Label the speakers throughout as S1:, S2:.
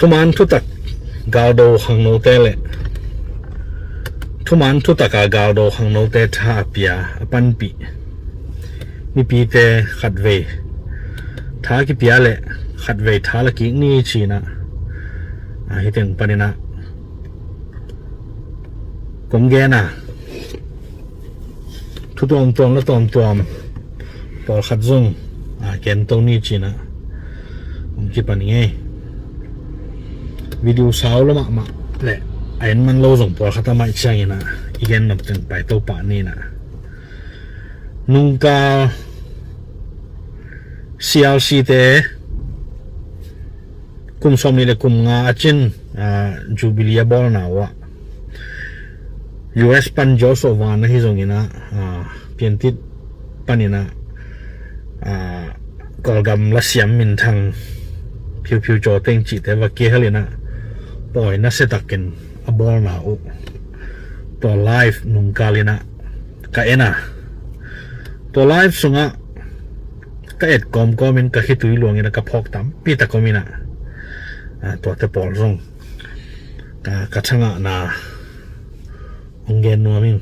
S1: ทุมันทุตักกาวโดหังโนเตเลทุมันทุตักกาวโดหังโนเตท่าปียปันปีมีปีเตขัดเวท่ากิปียเลขัดเวท่าละกินี่ชีนะฮิตึงปนินะกงเกนะทุตองตองและตองตอมปอขัดซุงเกนตรงนี้ชีนะผมคิดปนิไงวิดีโอสาวละมาแหละไอ้มันโลส่งปอขัดทำไมใช่นะอีเกนนับถึงไปตัวป่านี่นะนุงกาCLC เตคุมสมนี่เลยคุมงาจินจูบิลียบอลนาวะ US ปันจอสวานนะที่ตรงนี้นะเปลี่ยนติดปันนี่นะกอลกำลัสยามมินทางผิวจอเต็งจิตแต่ว่าเกี่ยเลยนะปล่อยนักเซตักกันบอลนาวตัวไลฟ์นุงกาเลยนะก็เอ็นะตัวไลฟ์สุงะก็เอ็ดกอมก็มินก็คิดตุยหลวงนี่นะก็พอกตั้มปีตะก็มินะตัวเตปอลซงก็ช่างอ่ะนะองเกนนัวมิง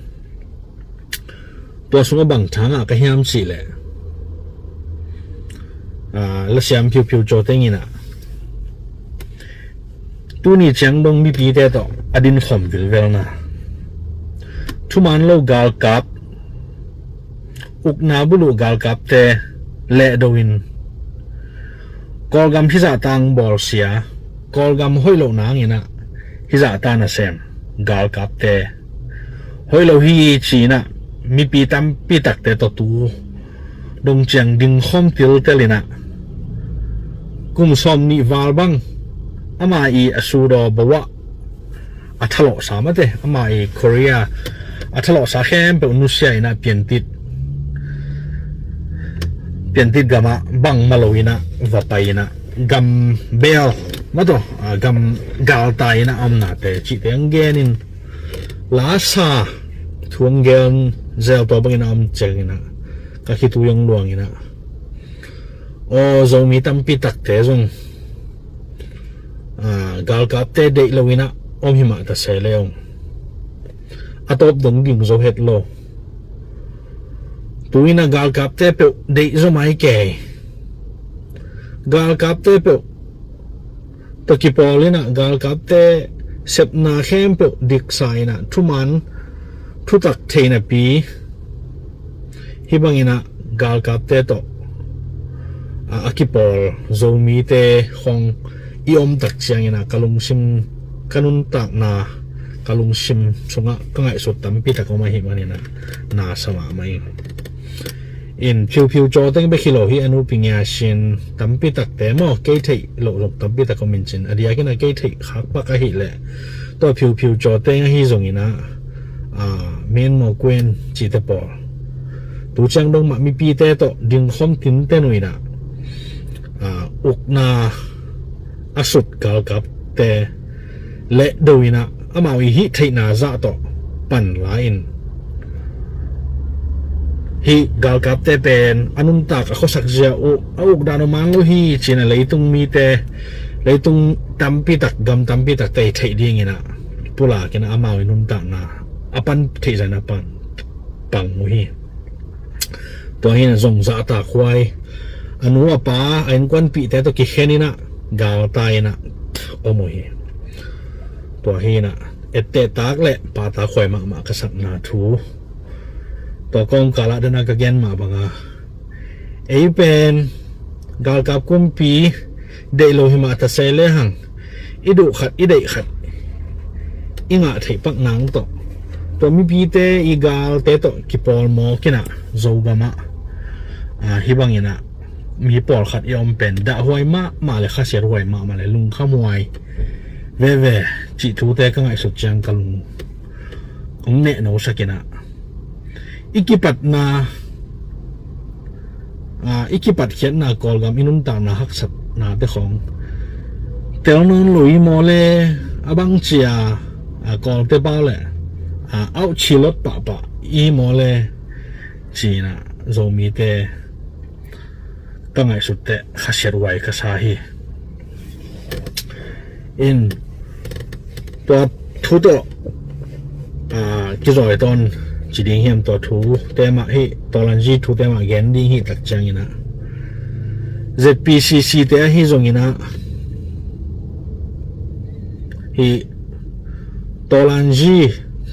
S1: ตัวสุงะบังช่างอ่ะก็เฮียมสิแหละแล้วเสียมผิวโจเต็งนี่นะตัวนี้เชียงดงมีปีเตต่ออดินขมวิลเวลนะทุมันโลกาลกับอุกนาบุลุกาลกับเตเละดวินกอลกัมพิจาตังบอลเสียกอลกัมห้อยโลนางนี่นะพิจาตานะเซมกาลกับเตห้อยโลฮีชีนะมีปีตั้มปีตักเตตตูดงเจียงดึงข้อมติลเตลินะกุมซอมนิวาลบังอามาอีอสูดอบวะอัทโลสามะเตอามาอีเกาหลีอัทโลสาเข้มเป็นนุเซียนะเปลี่ยนติดกามาบังมาโลอินะวับไปนะกัมเบลมาตัวกัมกาลตายนะอำนาจแต่จิตยังเกนินลาซาทวงเกนเซลตัวบังอินะอำเจงนะก็คิดตัวยังหลวงอินะโอ้จงมีตั้มปีตักเตจงกาลกับเตเดโลอินะอมหิมะตะเซเลงอัตบดงดิ่งโซเฮตโลตัวนี้นะกาลกับเตเปเดย์สมัยแก่กาลกับเตเปตะกี้พอเลยนะกาลกับเตเสพนาเข้มเปดิกไซนะทุมันทุตักเทนะปีฮิบังอินะกาลกับเตโตอากิปอลโซมีเตของอีอมตักเชียงอินะกาลุงซิมกานุนตักนากาลุงซิมสงะก็ไงสุดตั้มปีตะก็มาหิมันนี่นะนาสมาไม่อินผิวจอตั้งไปคิโลฮีอนุปิญญาชินตั้มปีตักแต่หม้อเกยที่หลงตั้มปีตะก็มินชินอดียกินะเกยที่ขักปากหิเลยตัวผิวจอตั้งฮีตรงนี้นะเมนโมกวนจีตปอตัวจังดงมามีปีเตโตดึงคอมตินเตนุยนะอุกนาอสุดกาลกับเตเละดูนะอามาวิฮิที่นาซาโตปันลาอินฮีกาลกับเตเป็นอนุนตากเขาสักเจียอุกดานมังโลฮีจีน่ะเลยตุงมีเตเลยตุงตั้มปีตักกำตั้มปีตักเตที่ดีงี้นะปุลากินะอามาวินุนตากนะอปันที่ใจนะปังมุฮีตัวนี้นะส่งซาตาควายอนุอาปาไอ้ควันปีแต่ตัวกิเขนี่นะกาลตายนะโอโมฮีตัวฮีนะเอเตตากเละปาตาควายมากษัตริย์นาทูตัวกองกาลาเดนากาเกนมาบังไอเป็นกาลกับกุมปีเดโลหิมาตาเซเลหังอิดุขัดอิเดขัดอิงะที่ปักนังตัวมีปีเตอีกาลเตโตกิปอลโมกินะโซกามะฮิบังยินะมีปอลขัดยอมเป็นด่าหวยมาเลยข้าเสียหวยมาเลยลุงข้ามวยเว่จิตูเตก็ไงสุดจังกันลุงองเนโนสกินะอีกิปัดนาอีกิปัดเขียนนากอลกับอินุนตามนาฮักสับนาเตของแต่เรานนลุยโมเลบังเจียกอลเตบ้าแหละเอาชิลปะอีโมเลจีนะโซมีเตก็ไงสุดเตข้าเสียรวยข้าสาฮี in ตัวทุตัวกี่รอยตอนจีดิ้งเฮียมตัวทุแต่มาให้ตอนนั้นจีทุแต่มาแกนดิ้งให้ตักจังอินะ ZPCC แต่ให้จงอินะให้ตอนนั้นจี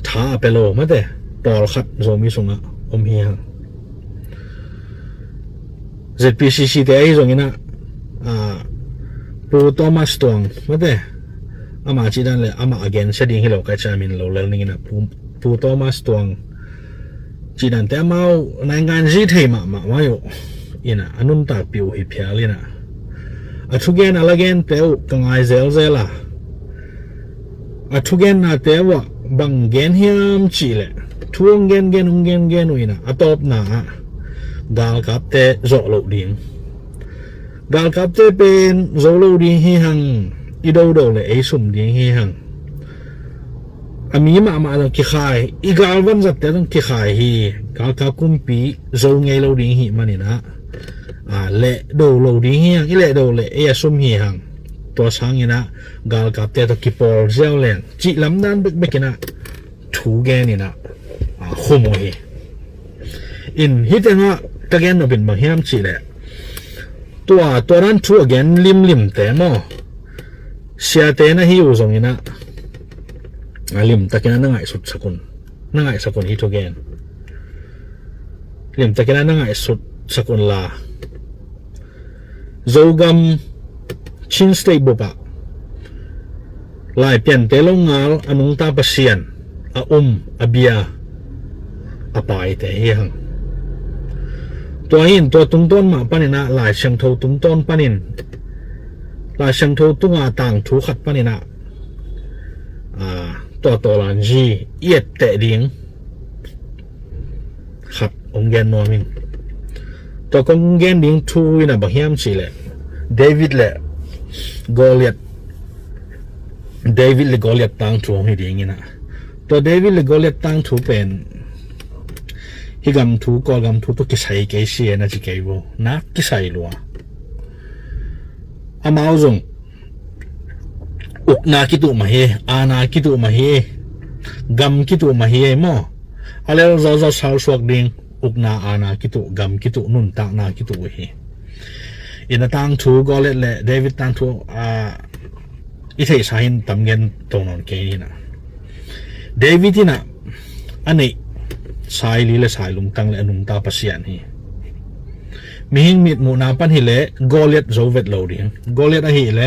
S1: ท้าไปโลมาแต่ตอลขัดโซมิสงะเฮีย ZPCC แต่ให้จงอินะปูโตมัสตวงมาแต่อามาจีดันเลยอามาagainเสดิ้งให้เรากัจจามินเราเล่นนี่นะปูโตมัสตวงจีดันแต่มาในงานจีเทมาอยู่อินะอันนู้นตาปิวหิพยาเลยนะทุกเกนอะไรเกนเตวกังไอเซลล่ะทุกเกนน่ะเตวบังเกนเฮียมจีเลยทุกเกนอุยนะตบน่ะกาลกับเตโจโลดิ้งกาลกับเตเป็นโจโลดิ้งเฮียงอีโดเลยไอสุ่มดิ้งเฮียงอามีมาต้องขี้ขายอีกาลวันจัดแต่ต้องขี้ขายฮีกาลกับกุมปีโจไงโลดิ้งฮีมันนี่นะเละโดโลดิ้งเฮียงอีเละโดเลยไอสุ่มเฮียงตัวช้างนี่นะกาลกับเตต้องขี้ปอลเซลเลยจีลำนั้นเบกนะทุกเกนนี่นะขโมยอินฮิตนะตะเกนเราเป็นบางเฮียมจีเลยตัวนั้นทุกเกนลิมแต่หม้อเสียเตนะฮิวตรงนี้นะลิมตะเกนนั่งไงสุดสกุลนั่งไงสกุลฮิทุกเกนลิมตะเกนนั่งไงสุดสกุลลาโจกัมชินสเตย์บุปะลายเปลี่ยนเตลงงาลอนุงตาปเซียนอาเบียปายแต่เฮียงตัวหินตัวตุ้งต้นมาปนินะลายเชิงโทตุ้งต้นปนินลายเชิงโทตุ้งต่างถูขัดปนินะตัวลันจีเอียดแต่เดียงขับองเกนนอมิงตัวกองเกนดิ้งทูวินะบะเฮียมสิเลยเดวิดเลยกอลิตต่างถูให้ดีงี้นะตัวเดวิดเลยกอลิตต่างถูเป็นฮิกำทูกอลกำทูตัวกิสัยเกษีนะจิเกย์บ่นักกิสัยลัวอามาจงอุกนาคิตุมาเฮอานาคิตุมาเฮกำคิตุมาเฮมั่วอะไรเราสาวสวกดิ่งอุกนาอานาคิตุกำคิตุนุนตานาคิตุเฮอินต่างทูกอลเลยเดวิดต่างทูอิเทสาหินตำเงินตรงนั้นเกย์นะเดวิดนะอันนี้สายลีและสายลุงตังและนุงตาปัสยานีมีหิงมิดมูนาปันฮิเลกอเลตโจเวตโลดิ้งกอเลตฮิเล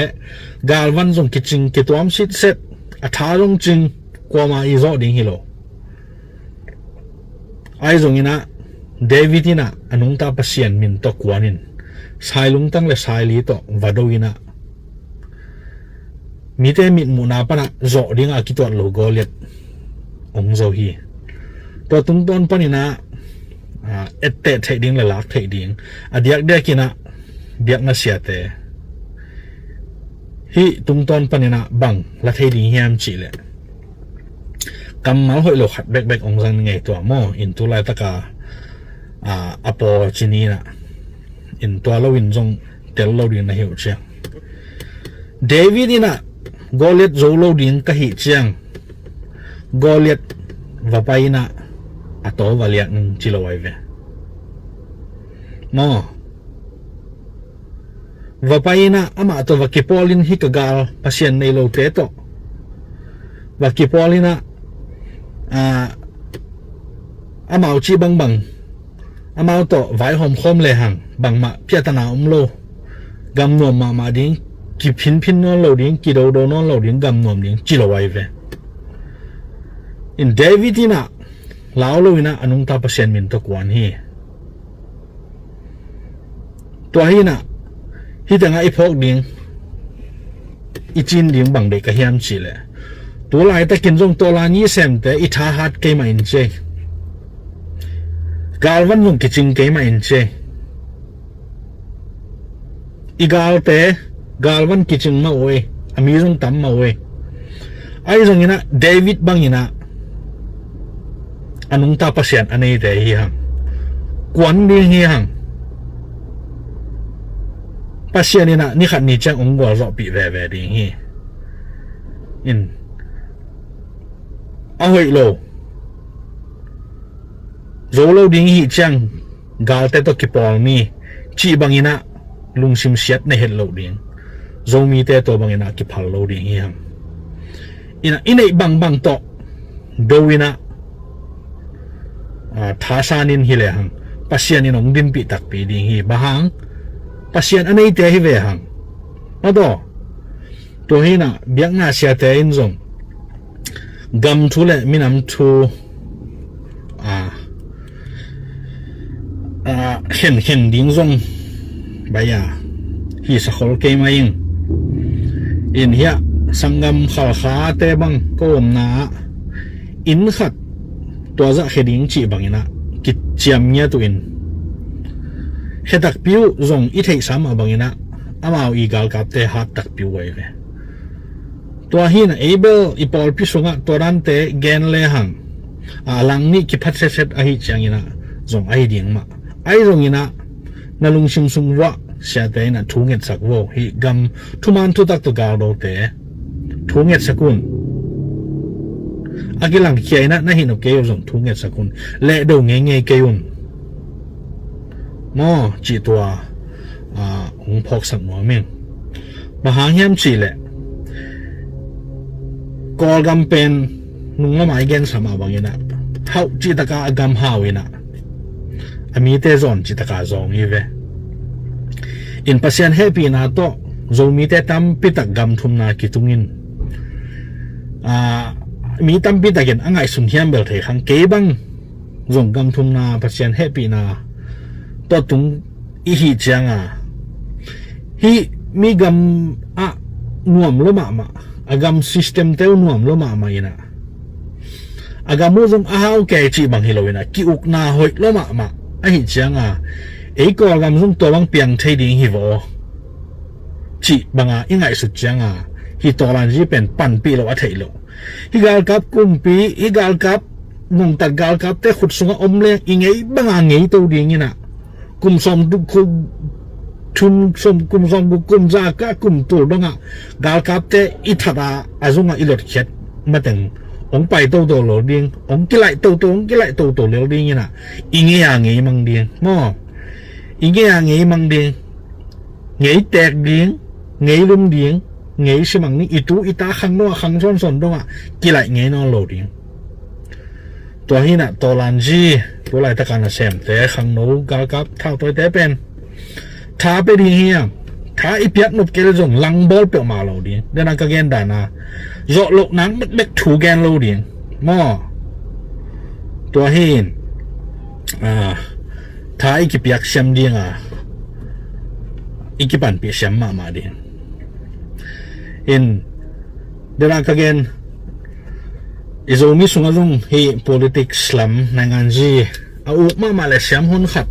S1: กาลวันจงกิจิงกิตัวมสิทเซตอัฐาจงจิงกว่ามาอีโจดิ้งฮิโลไอจงอินะเดวิดินะอนุงตาปัสยานมินตกวานินสายลุงตังและสายลีตอวัดวินะมีแต่มิดมูนาปันโจดิ้งอากิตัวโลกอเลตองโจฮีตัวตุ้งต้นปนินะเอตเตะเทดิ้งและลักเทดิ้งเดียกเดียกินะเดียกน่าเสียเตะฮีตุ้งต้นปนินะบังละเทดิ้งเฮียมจีเลยกำมาหอยโลขัดแบกองซันไงตัวหม้ออินตัวไรตะกาอปอจินีนะอินตัวเราวินจงเตลเราดิ้งนะเหี่ยวเชียงเดวิดนะกอเลตโจโลดิ้งกะหิเชียงกอเลตว่าไปนะatau balik ng Chilawai ve mo vapaina ama to vakipolin hikagal pasien nei lo teto vakipolina ama uchi bang ama to vai hom khom le hang bang ma piatana lo gam nom ma ding ki phin no lo ding ki do no lo ding gam nom ding Chilawai ve in Davidinaลาวลุยนะอนุงตาเปอร์เซ็นต์มินตะกวนฮีตัวฮีนะฮีแต่งไอ้พวกดิ้งอีจินดิ้งบังเด็กกระเฮียมจีเลยตัวไหลแต่กินจงตัวลานี้เซมแต่อีท่าฮัดเกยมาอินเจกาลวันจงกิจิงเกยมาอินเจอีกาลแต่กาลวันกิจิงมาโวยอามีจงตั้มมาโวยไอ้จงนี้นะเดวิดบังนี้นะanong tapasyan anay de hihang kwan di hihang pasyan ni na ni khat ni chang ong gwa ro pi ve ve ding hi in a hoi lo zo lo ding hi chang gal te to ki pol mi chi bangina lung sim siat ne het lo ding zo mi te to bangina ki phal lo ding hi ham ina inei bang to doina tha sanin hi le hang pasian in ong din pi tak pi ding hi bahang pasian anei te hi ve hang ado to hi na biak na sia te in zong gam thu le minam thu hen ding zong baya hi sa khol ke ma ing in hiya sangam khal kha te bang kom na in khat to za kheding chi bangina ki chiam nya tu in hetak piu zong i thei sam bangina amao i gal kap te hat tak piu wai ve to hi na able i pol pi sunga to ran te gen le hang lang ni ki phat set a hi changina zong ai ding ma ai rong ina na lung sim sung wa sia te na thu nget sak wo hi gam thuman thu tak to gal do te thu nget sakun agilang kiai na hin ok zong thu nget sakun le do nge ke yun mo chi to ong phok sak mo men ma hang yam chi le kol gam pen nung mai gen sama bangina hau chi ta ka gam hawina ami te zon chi ta ka zong i ve in pasien happy na to zo mi te tam pitak gam thum na ki tungin mi tam pitakin angai sun hiam bel thei khang ke bang zong gam thum na pasien happy na to tung i hi changa hi mi gam nuam lo ma agam system te nuam lo ma ina agam mo zong ahau ke chi bang hiloina ki uk na hoi lo ma a hi changa ei ko gam zong to bang piang thei ding hi vo chi banga ingai su changa hi to lan ji pen pan pi lo a thei lo hi gal kap kum pi hi gal kap nong tat gal kap te khut sunga om le ingei banga ngei to ding ina kum som du kum chum som kum som bu kum za ka kum tu donga gal kap te i thara azunga ilot khet mateng ong pai to lo ding ong kilai to lo ding ina inge ya ngei mang ding mo inge ya ngei mang ding ngei tek ding ngei lum ding ngei simang ni itu ita khang no khang son donga kilai ngei no lo ding to hina to lan ji to lai ta kana sem te khang no gal kap thau toy te pen tha pe ding hiam tha i piat nop kel jong lang bol pe ma lo ding dena ka gen da na zo lo nang mek thu gen lo ding mo to hin tha i ki piak sem ding iki pan pi sem ma ding in dena ka gen izomi sunga jong hi politics lam nangan ji u ma le sem hun khat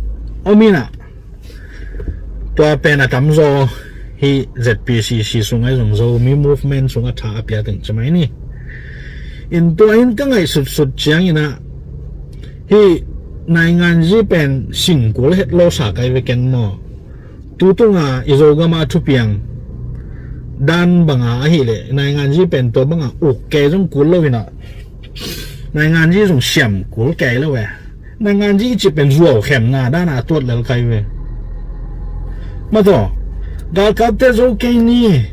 S1: omina to pen atam zo hi ZPCC sungai zong zo mi movement sunga tha apya teng chamai ni in to in ka ngai sut chiang ina hi nai ngan ji pen singkul het lo sa kai we ken mo tu tunga izoga ma thu piang dan banga hi le nai ngan ji pen to banga uk ke jong kul lo ina nai ngan ji jong siam kul ke lo we nai ngan ji chi pen zuo khem na da na tot lel kai we ma to gal kap te zo ke ni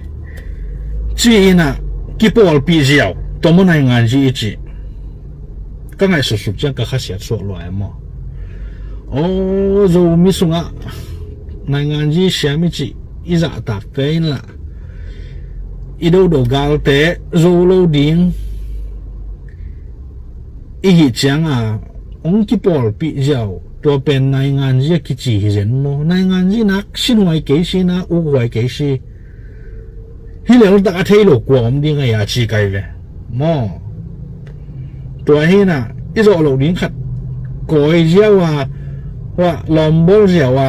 S1: chi ina ki pol pi jiao to mo nai ngan ji chi ka ngai su chang ka kha sia so lo ai mo o zo mi sunga nai ngan ji sia mi chi i za tak te in la i do gal te zo lo ding i hi chang ong ki pol pi jiao to pen nai ngan ji ki chi hi zen mo nai ngan ji nak sin wai ke si na u wai ke si hi le ta thei lo ko om ding ya chi kai ve mo to hi na i zo lo ding khat ko i jia wa lom bol jia wa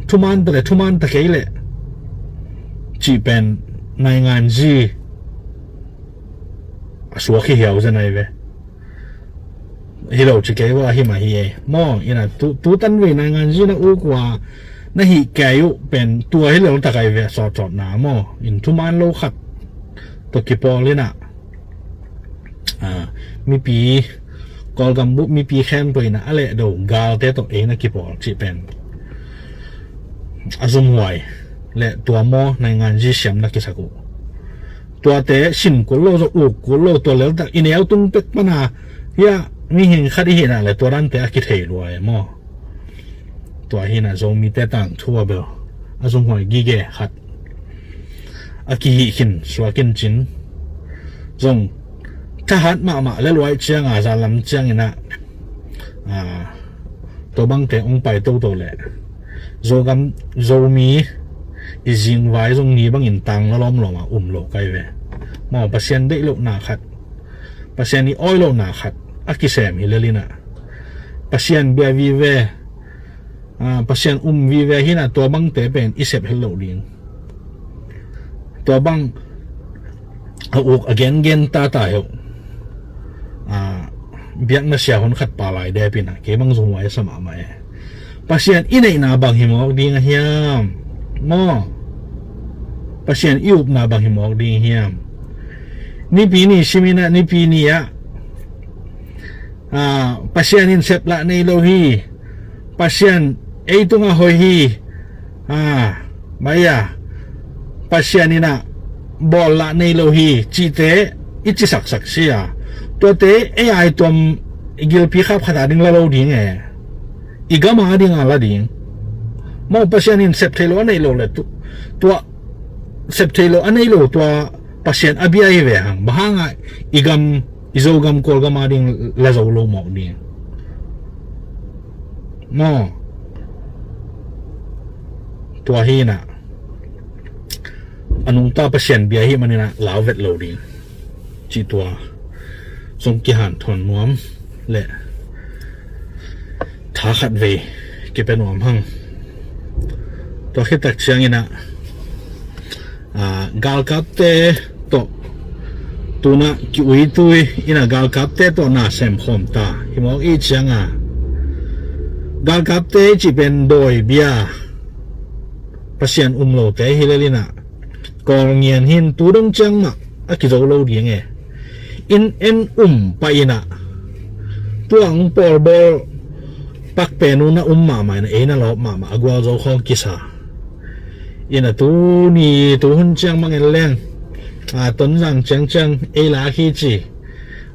S1: thuman ta ke le chi pen nai ngan ji suwa ki hiao zen ai ve hi lo chi ke wa hi ma hi mo ina tu tan we na ngan ji na u kwa na hi ke yu pen tua hi lo ta kai ve so chot na mo in tu man lo khat to ki pol ina มีปีกอลกัมบุมีปีแค้นไปนะอะไรเดี๋ยวกาลเตตัวเองนะกี่ปอจีเป็นอาซุมหวยและตัวมอในงานจีเสียมนักกิจกุตัวเตะสินกุโลจะอุกกุโลตัวเลี้ยงแต่อินเอลตุ้งเป็ดมันยามีเห็นคดีเห็นอะไรตัวนั้นแต่กิเทรวยมอตัวเห็นอะจะมีแต่ต่างทั่วเบลอาซุมหวยกิเกะขัดอากิหิขินสวากินจินจงถ้าหัดมาแล้วรวยเชียงอาจารย์ลำเชียงนะตัวบังแต่องไปตัวแหละโจกัมโจมีอีจิงไว้ตรงนี้บางอินตังแล้วล้อมลงมาโลกไกเวมองเปอร์เซ็นต์ได้โลหนาขัดเปอร์เซ็นต์นี้อ้อยโลหนาขัดอากิเซมฮิเลลินะเปอร์เซ็นต์เบียวีเวเปอร์เซ็นต์วีเวฮินะตัวบังแต่เป็นอิเซปเฮลโลลิงตัวบังเอาอกอเกนเกนตาเหวเบียกน่าเสียคนขัดปลาไหลเดปินะเก็บังสงไว้สมาไหมปัศยานอินไอนาบังหิมอกดีงเฮียมมอปัศยานอิวบนาบังหิมอกดีเฮียมนี่ปีนี้ชิมินะนี่ปีนี้ปัศยานินเซปละในโลหีปัศยานไอตุงะหอยฮีมายาปัศยานินะบอลละในโลหีจีเตอิจิสักเสียตัวเตไอตัวกิลพีขับขนาดดิ้งละโลดิ้งอีกมาดิ้งอะไรดิ้งมองปัศยานินเซปเทโลอันในโลเลยตัวเซปเทโลอันในโลตัวปัศยานอภิไอเวหังบ้างอีกอิโซกัมโคลกัมมาดิ้งละโจโลหมอกดิ้งมอตัวฮีน่ะอนุตาปัศยานเบียฮีมันนี่นะลาวเวทโลดิ้งจีตัวทรงกิหันถอนน้วมและท้าขัดเวเก็บเป็นน้วมหังตัวคิดตักเชียงอินะกาลกับเตตัวน่ะกิวตุยอินะกาลกับเตตัวน่ะเซมคอมตาหิมอกอีเชียงกาลกับเตจีเป็นโดยเบียปัศยานโลเตฮิเลลินะกอลเงียนหินตัวดงเชียงมาอากิโจโลดีไงอินเอ็นไปนะตัวงปอลบอลปักเป็นอุนะมาใหม่นะนะเรามาอากวาโจของกิสาอินะตัวนี้ตัวหุ่นเชียงมังเอลแรงต้นจังเชียงลาคีจี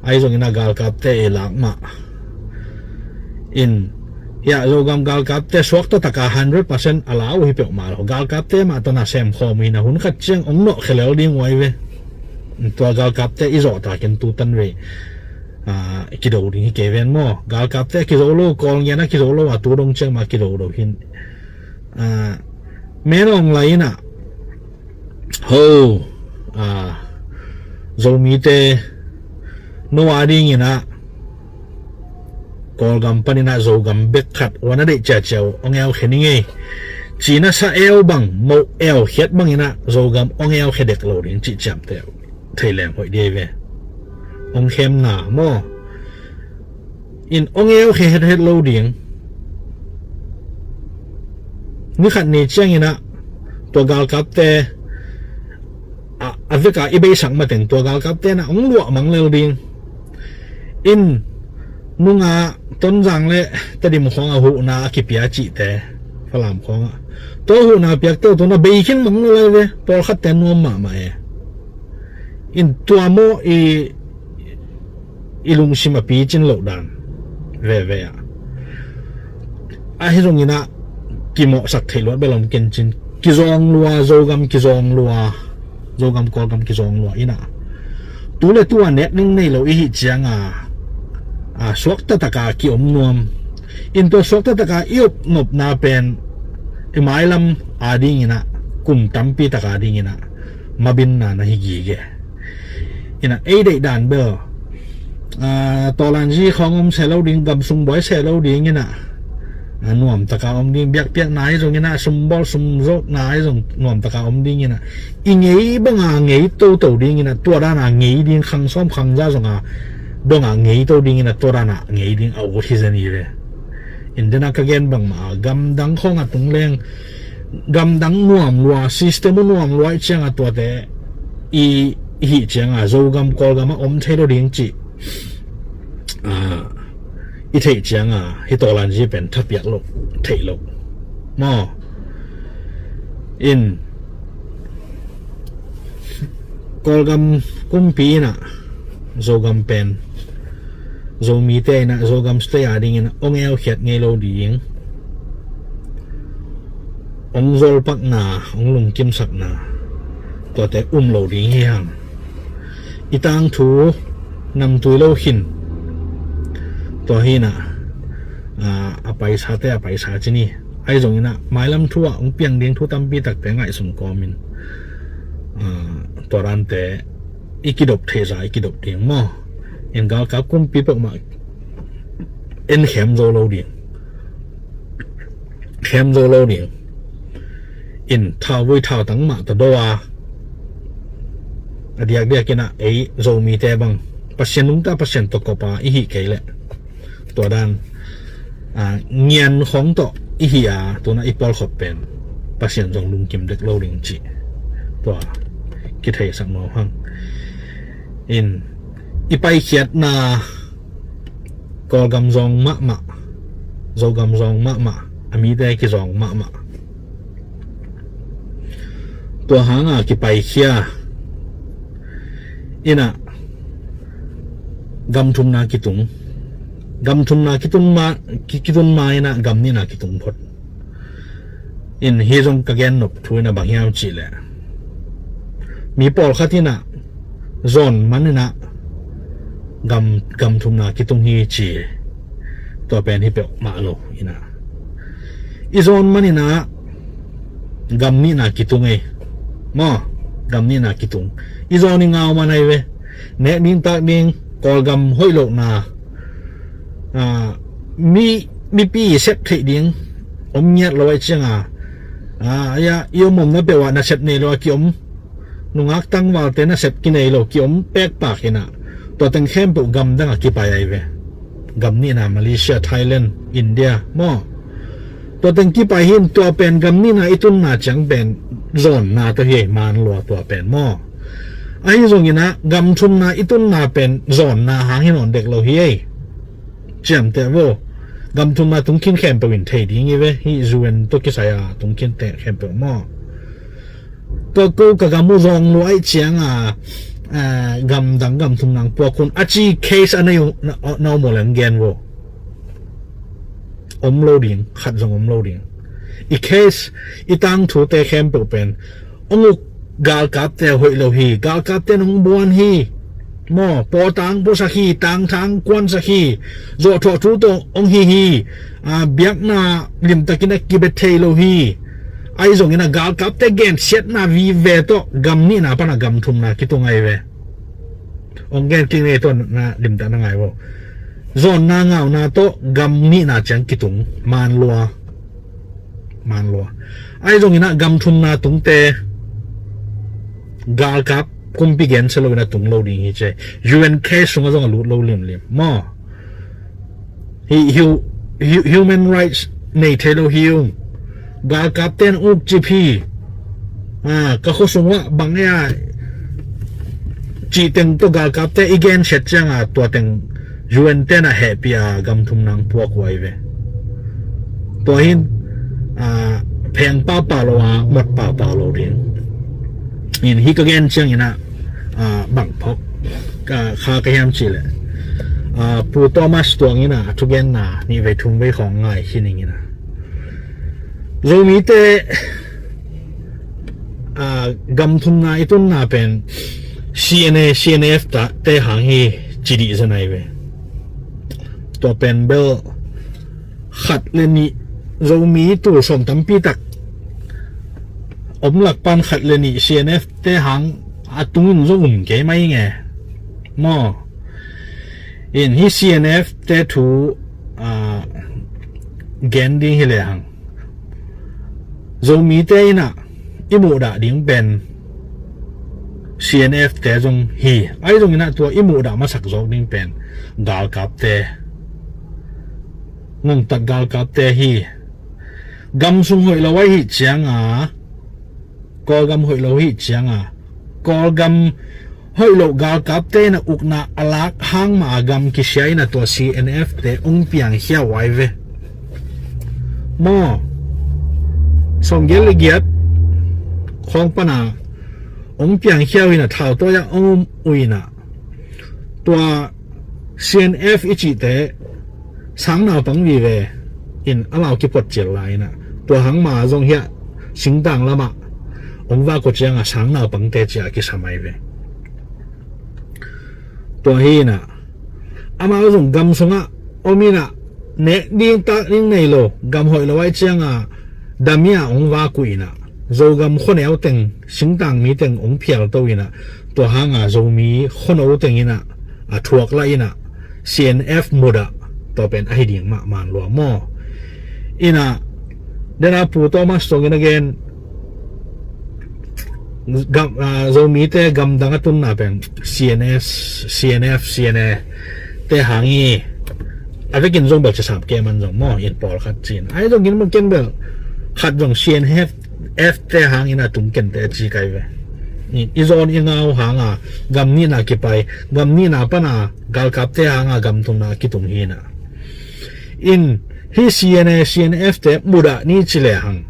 S1: ไอจงอินะกาลกับเตลักมาอินยาโจกำกาลกับเตสวกตัวตะกา100%อลาวฮิเปอมาแล้วกาลกับเตมาตัวน่ะเซมคอมีนะหุ่นขัดเชียงโนเขลวดิ้งไว้เวตัวกาลกับเตอิโจตาเก็นตูตันเวกิโดดิ้งเกเวนโมกาลกับเตกิโดโลกอลเงียนะกิโดโลตัวดงเชียงมากิโดโลหินเมนองไลน่ะโฮโจมีเตโนอาดิ้งนะกอลกัมปนินะโจกัมเบกขัดวันนั้นเด็กเจ้าองเอลเขนิงจีน่าซาเอลบังโมเอลเฮ็ดบังนะโจกัมองเอลเขเด็กโลดิ้งจิจำเตลไทยแลนด์หอยเดเวองเข้มหนาโมอินองเอลเขเฮ็ดโลดิ้งนี่ขัดนี่เชียงนะตัวกาลกับเตอเวกาอีเบย์สั่งมาถึงตัวกาลกับเตนะองหลวมังเลวดิ้งอินนุงต้นจังเลยแต่ดิมของหูนาคิปยาจิเตฝรั่งของตัวหูนาเปียกตัวน่ะเบย์ขึ้นมังเลยเว้ยพอขัดแต่นวมมาอินตัวโมอีลุงชิมาปีจินโลดันเว่ไอ้ตรงนี้นะกิโมสักเทลวดเบลล์กินจินกิจงลัวโจกัมกิจงลัวโจกัมกอลกัมกิจงลัวอีน่ะตัวเลยตัวเน็ตนึงในเราอีหิจังสวกตะตะกากิอมนวมอินตัวสวกตะตะกาอิบงบนาเป็นไม้ลำดิ้งนะกุมตั้มปีตะกาดิ้งนะมาบินนะฮิกิเกอินะเด็กด่านเบลตอลันจีของเซลล์ดิ้งกับซุงบอยเซลล์ดิ้งนะนวมตะกาดิ้งเบียกเปียกนายตรงนี้นะซุมบอลซุมโจนายตรงนวมตะกาดิ้งนะอิงบังเงยโตดิ้งนะตัวด้านเงยดิ้งขังซ้อมขังจ้าตรงดงเงยโตดิ้งนะตัวด้านเงยดิ้งเอาที่จะนี่เลยอินเดียนักเกณฑ์บางมากำดังของตรงเลี้ยงกำดังนวมลัวซิสเต็มนวมลัวเชียงตัวเตอี hi chiang a zo gam kol gam om thelo ding chi i thei chiang a hi to lan ji pen thapiak lo thei lo mo in kol gam kumpi na zo gam pen zo mi te na zo gam stay a ding in ong el khet nge lo ding ong zol pak na ong lung kim sak na to te lo ding hi hang itang thu nam tu lo hin to hi na a paisa te a paisa chini ai zong ina mailam thua ong piang ding thu tam pi tak te ngai sum komin to ran te ikidop theza ikidop ding mo en gal ka kum pi pak ma en khem zo lo ding in thao vui thao tang ma to do a adiak dia kena ei zo mi te bang pasien nung ta pasien to ko pa i hi ke le to dan nghian khong to i hi a to na i pol khop pen pasien jong lung kim dek lo ding chi to ki thei sak no hang in i pai khiat na kol gam zong ma zo gam zong ma ami te ki zong ma to hanga ki pai khia ina gam thum na kitung ma ina gam ni na kitung phot in hi jong ka gen nop thuina bang hiam chi le mi pol khatina zon manina gam thum na kitung hi chi to pen hi pe ma lo ina i zon manina gam ni na kitung e mo gam ni na kitung i zon ni ngao manai we ne ning tak ding kol gam hoi lo na mi pi set thei ding om nyat lo ai changa ya yo mom na pe wa na set nei lo ki om nungak tang wal te na set ki nei lo ki om pek pa kina to teng khem pu gam dang ki pa ai we gam ni na Malaysia Thailand India mo to teng ki pa hin to pen gam ni na itun na chang pen zon na to he man lo to pen mo ai zong ina gam thum na itun na pen zon na hang hin on dek lo hi ai jam te wo gam thum na tung kin khem pe win thei ding we hi zuen to ki sa ya tung kin te khem pe mo to ko ka gam mo zong lo ai chiang gam dang gam thum nang po kun achi case anai no mo lang gen wo om loading khat zong om loading i case i tang thu te khem pe pen onguk gal kap te hoi lo hi gal kap te nong buan hi mo po tang po sa hi tang thang kwan sa hi zo tho thu to ong hi biak na lim takina kibet thei lo hi ai zong ina gal kap te gen set na vi ve to gam ni na pa na gam thum na ki to ngai ve ong gen king ne to na lim ta na ngai wo zon na ngao na to gam ni na chang ki tung man lo ai zong ina gam thum na tung te gal kap kumpi gen selo na tung lo ding hi che UN case sunga zong lu lo lim mo human rights nei thelo hiu gal kap ten uk gp ka kho sunga bang ya chi teng to gal kap te again set changa to teng UN ten a happy gam thum nang puak wai ve to hin pheng pa lo mot pa lo ding in hi ka gen chang ina bang phok ka kha ka yam chi le pu Thomas tuang ina thu gen na ni ve thum ve khong ngai hining ina zo mi te gam thum na itun na pen CNF ta te hang hi chi di zanai ve to pen bel khat le ni zo mi tu som tam pi tak om lak pan khat le ni CNF te hang atungin zo ke mai nge mo in hi CNF te thu gen ding hi le hang zo mi te na imu da ding ben CNF te zong hi ai zong ina to imu da ma sak zok ding pen gal kap te ngong tak gal kap te hi gam sung hoi lo wai hi chiang kol gam hoi lo hi chiang kol gam hoi lo gal kap te na ukna alak hang ma agam ki siya na to CNF te ong piang hiya wai ve mo song gel giat khong pana ong piang hiya wi na thao to ya ong ui na to CNF ichi te sang na pang wi ve in alaw ki pot chel lai na to hang ma zong hiya sing dang lama ong va ko chiang a sang na pang te cha ki samai ve to hi na ama zong gam songa omina ne ding ta ning nei lo gam hoi lo wai chiang a damia ong va ku ina zo gam khoneu teng sing dang mi teng ong phial to ina to hanga zo mi khoneu teng ina a thuak la ina CNF muda to pen ai ding ma man lo mo ina dena pu Thomas song again gam zo mi te gam dang atun na pen CNF CNA te hangi avekin zong bel chasap ke man zong mo in pol khat chin ai zong gin man ken bel khat zong CNF te hangi na tum ken te chi kai ve ni izon ingau hanga gam ni na ki pai gam ni na pa na gal kap te hanga gam tum na ki tum hi na in hi CNF te muda ni chile hang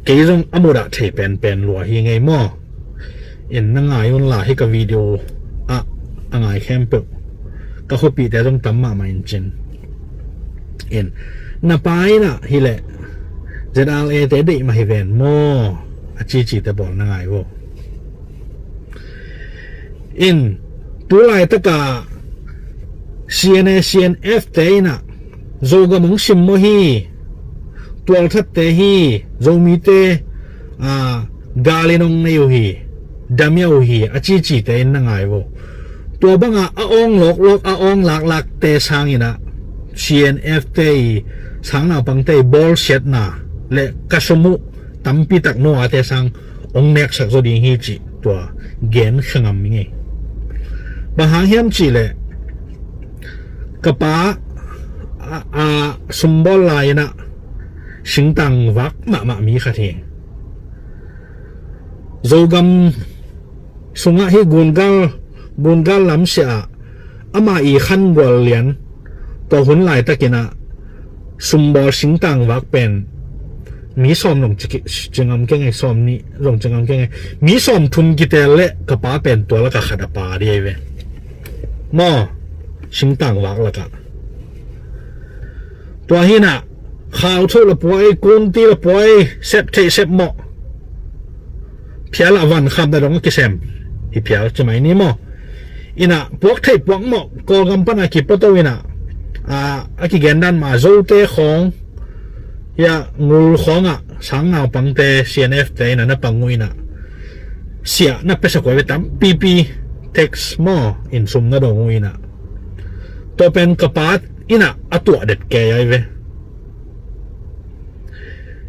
S1: cái dòng amura thấy pen lúa hi ngay mo in na ngay on la hi ka video ngay khem pe ka hopi te dòng tam ma in chin in na pai na hi le ZLA te dei ma hi ven mo a chi te bol na ngay wo in tu lai ta ka CNF te na zo ga mong sim mo hi tual that te hi zomi te galinong na yu hi damyaw hi achi te na ngai wo to banga aong lok aong lak te sangina CNF te sang na pang te ball set na le kasumu tampi tak no ate sang ong nek sak zo ding hi chi to gen khangam nge ba hang hiam chi le kapa sumbol lai na sinh tăng vác mạ mi khát hè dầu gam sunga hi gun gal lam sia ama i khan bol lian to hun lai takina sumbol sinh tăng vác pen mi som long chingam ke ngai som ni rong chingam ke ngai mi som thun ki te le ka pa pen to la ka khada pa ri ve mo sinh tăng vác la ka to hi na khao thu la poi kun ti la poi sep thei sep mo phial awan kham da rong ki sem hi phial chamai ni mo ina pok thei pok mo ko gam pana ki poto ina aki gendan ma zo te khong ya ngul khonga sang naw pang te CNF te na panguina sia na pesa ko vetam pp text mo in sum na do nguina to pen kapat ina atu adet ke ai ve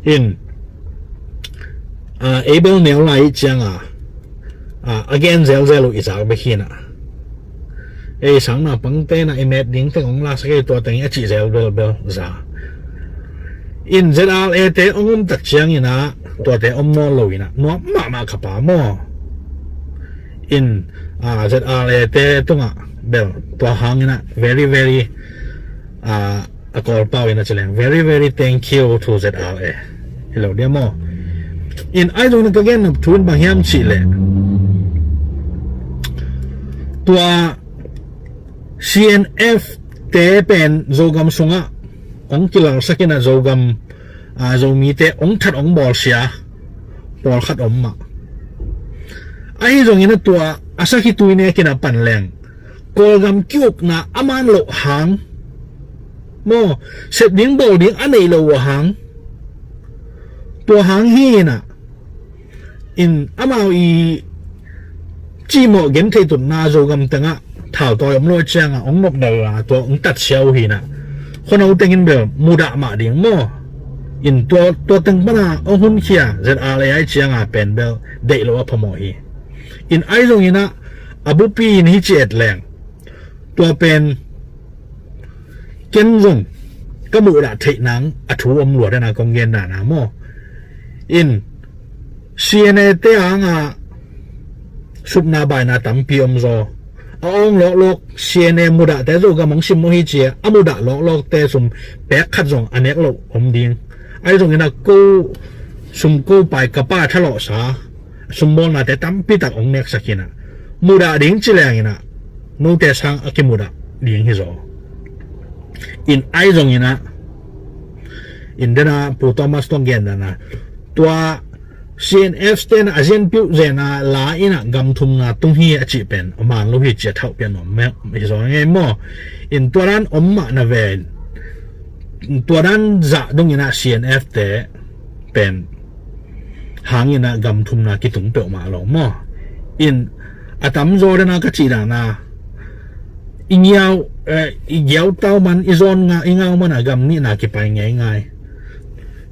S1: in able nel lai chang again zel izak be hina sang na pang te na emet ding te ong la sa to teng chi zel bel za in ZLA te ong tak chiang ina to te om no lo ina no ma khapa mo in ZLA te tunga bel to hang ina very a call pau ina chileng very thank you to ZLA hello dear mo in I don't again thun ba hiam chi le tua CNF te pen zogam sunga ong kilang sakina zogam zomi te ong that ong bol sia bol khat ma ai zong ina tua asaki tuine kina panleng kolgam kyuk na aman lo hang mo set ding bol ding anei lo hang to hang hi na in amao i chi mo gen thei tun na zo gam tanga thao toy om lo chang ong mok dal to ong tat xiao hi na khono tengin bel muda ma ding mo in to teng bana ong hun khia ZLA ai chiang pen bel dei lo pa mo hi in ai zong ina abu pi in hi chet leng to pen ken zong ka mu da thei nang athu om lo da na kong gen na mo in CNA te anga สุบนาบายนาตัมปีอมโซองโลโลกเชียเนมุดะแต่รูกมองชิมโมฮิเจียอมุดะโลกแต่สมแปกขัดจงอันเนี้ยโลอมดิงไอ้ตรงนี้นะกูสมกูไปกับป้าทะเลาะซาสมมองนะแต่ตั้มปีตักองเน็กสักินะมุดะดิ้งจิเลงนะนู่นแต่สังอากิมุดะดิ้งฮิโซอินไอ้ตรงนี้นะอินเดน่าปูตอมัสตองเกนนะตัว CNF เตนอาเซียนพิวเจน่าลาอินะกำทุมนะตุงฮีอจิเป็นอมานลูกฮีเจเท่าเป็นอมแม่ฮิโซไงมั่วอินตัวนั้นอมมานะเวนตัวนั้นจะตรงนี้นะ CNF เตเป็นหางนี้นะกำทุมนะกิตุงเปียวมาหลงมั่วอินอาตัมโซเดนะก็จีดานะอีเงี้ยวเต้ามันอีโซนงาอีเงามันอะกำนี่นะกิไปง่าย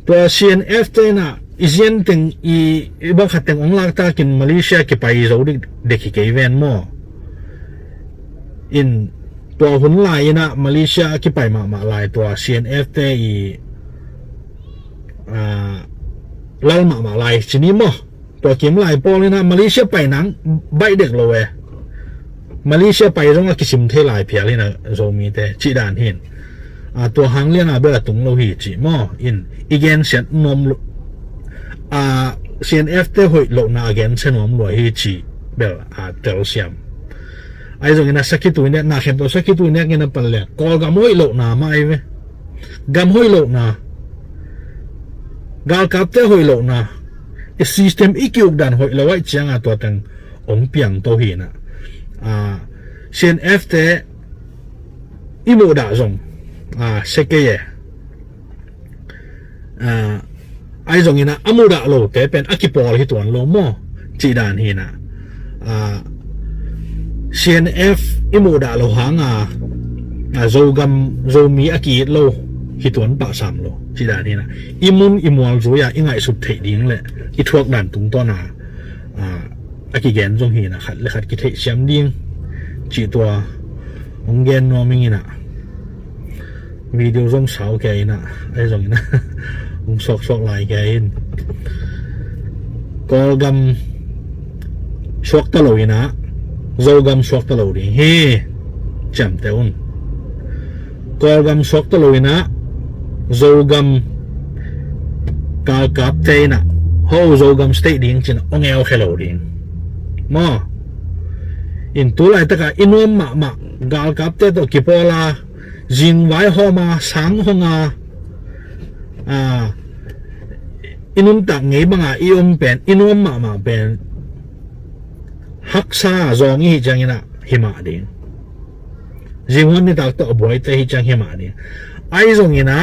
S1: ตัว CNF เตนะอีเซียนถึงบางขัดถึงองค์ลักตากินมาเลเซียกิไปโซดิเด็กกี่เวนมั่วอินตัวหุ่นลายนะมาเลเซียกิไปมาลายตัว CNF เตเล่ามาลายชนิดมั่วตัวเกมลายปอเลยนะมาเลเซียไปนังใบเด็กเลยมาเลเซียไปต้องกิชิมเทลายเพียเลยนะโซมีแต่จีดานเห็นตัวหางเลี้ยงเบลตุงโลหิจิมั่วอินอีเกนเสียนมCNF เตหอยโลนาเกนเช่นว่ามันรวยจีเบลเตลเซียมไอ้ตรงนี้นะสักกี่ตัวเนี่ยน่าเห็นตัวสักกี่ตัวเนี่ยเงินเป็นเลยกอลกำหอยโลนามาไอ้เว้ยกำหอยโลนากาลกับเตหอยโลนาไอ้ system อีกิวดันหอยเราไว้เจียงตัวตั้งองเปียงตัวหินะCNF เตอีโมดาจงเสกเย่ไอ้ตรงนี้นะอมูดะโลแต่เป็นอากิปอลที่ตัวโลโมจีดานฮีนะCNF อิมูดะโลหางโซมีอากิโลที่ตัวปะสามโลจีดานฮีนะอิมุนอิมัวจูยาอิงไงสุดเทดิ้งเลยอีทวกดันตุงต้นอากิเกนตรงฮีนะขัดเลยขัดกิเทเชียมดิ้งจีตัวองเกนโนมิงินะวิดีโอส่งสาวแกนะไอ้ตรงนี้นะสอกลายแกอินกอลกัมชวกตะลุยนะโซกัมชวกตะลุยเฮ้จำเต้นกอลกัมชวกตะลุยนะโซกัมกาลกับเตนะโฮโซกัมสเตดิ้งจินะองเอลเฮลดิ้งมาอินตัวไรตะกะอินวมมากาลกับเตตัวกิปอลาจิงไว้หอมาสังหงอินุนตักไงบ้างอีอมเป็นอินุมมาเป็นฮักซาจงอีจังนะหิมะดิงจิงวันนี้ตักตัวบ่อยแต่หิจังหิมะดิงไอ้จงอีนะ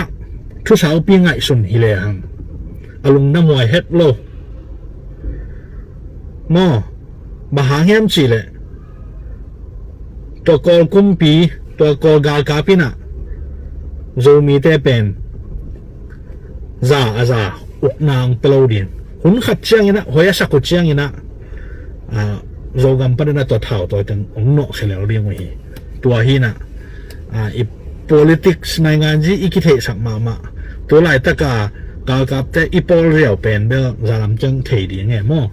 S1: ทุสาวปีไงสุนฮิเลหังอารมณ์น้ำมวยเฮ็ดโลมอบาหางเฮียมจีเลยตัวกอลกุมปีตัวกอลกาลกาปินะโซมีแต่เป็นซาอุกนางเปล่าดินหุ่นขัดเชียงนะหัวสักขุดเชียงนะโจกัมปนนะตัวเท่าตัวจังองโนเขลเรียงไว้ตัวฮีนะอี politics ในงานที่อีกิเทสักมาตัวไหลตะกากากับแต่อีโปลเรียวเป็นเบลจารัมจังเทดีไงมั่ว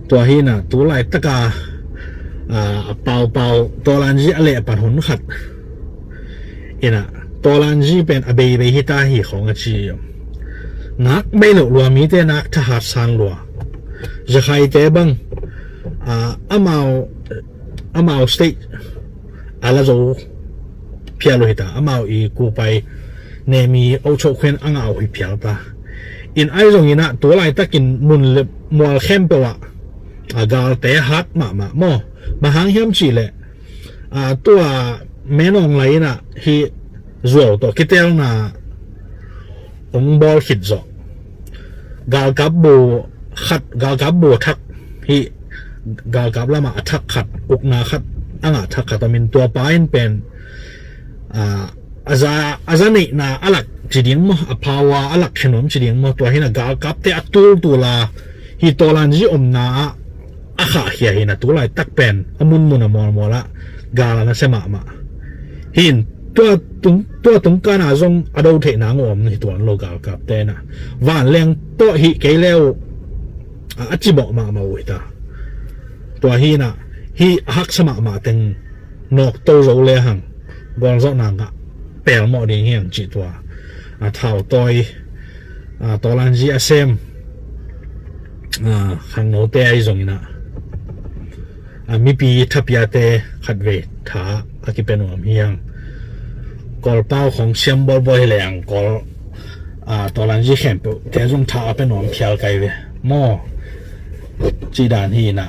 S1: ตัวฮีนะตัวไหลตะกาเป่าตัวลันจีอะไรปันหุ่นขัดอีนะตัวลันจีเป็นอเบย์ฮิตาฮีของอาชีพนักไม่หลุดรัวมีแต่นักทหารสันรัวจะใครเจ๊บังอามาสติอะไรโจเพียรหิตาอามาอีกูไปเนมีเอาโชคเวนอ่างเอาอีเพียรตาอินไอตรงนี้นะตัวไรตะกินมุนเล็บมัวเข้มเปล่ากาลเตะฮัดมาหางเฮียมจีเลยตัวแม่นองไรนะฮีจวตัวคิดเตลนะองบอลขิดจอกาลกับโบขัดกาลกับโบทักฮีกาลกับละมาทักขัดอุกนาขัดอ่างทักขัดตมินตัวปายเป็นอาจารย์นะอลักจีดิงมั้งภาวะอลักขนมจีดิงมั้งตัวเห็นกาลกับเตะตัวละฮีตัวลันจีอมนาอาขาเฮียเห็นตัวไรตักเป็นมุนมอละกาลนะเสมาเห็นตัวตรงการอาจงอดูเทนางอมในตัวโลกากับเตนะวันเลี้ยงตัวหิเกลียว อาจิบอกมาอุยตาตัวฮีน่ะฮีฮักสมามาเต็งนอกโตโรเลยหังกอนเจ้านางกะเปลหมอดีเฮียงจิตัวเท่าตอยตัวลันจีอาเซมขังโนเตไอซงนะมีปีทับยาเตขัดเวทถาอากิเป็นหัวเฮียงกอลเป้าของเชียมบอลบอยแหลงกอลตัวลันจีแข็งแต่จงถาเป็นหัวเพียวไกลเวหม้อจีดานฮีนะ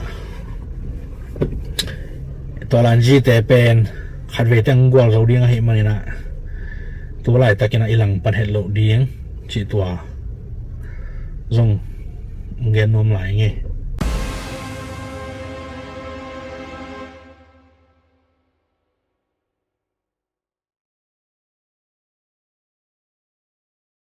S1: ตัวลันจีแต่เป็นขัดเวทังกวลเราเดียงให้มันนะตัวไหลตะกินอิลังปันเห็ดโลเดียงจีตัวจงเงินนมไหลไง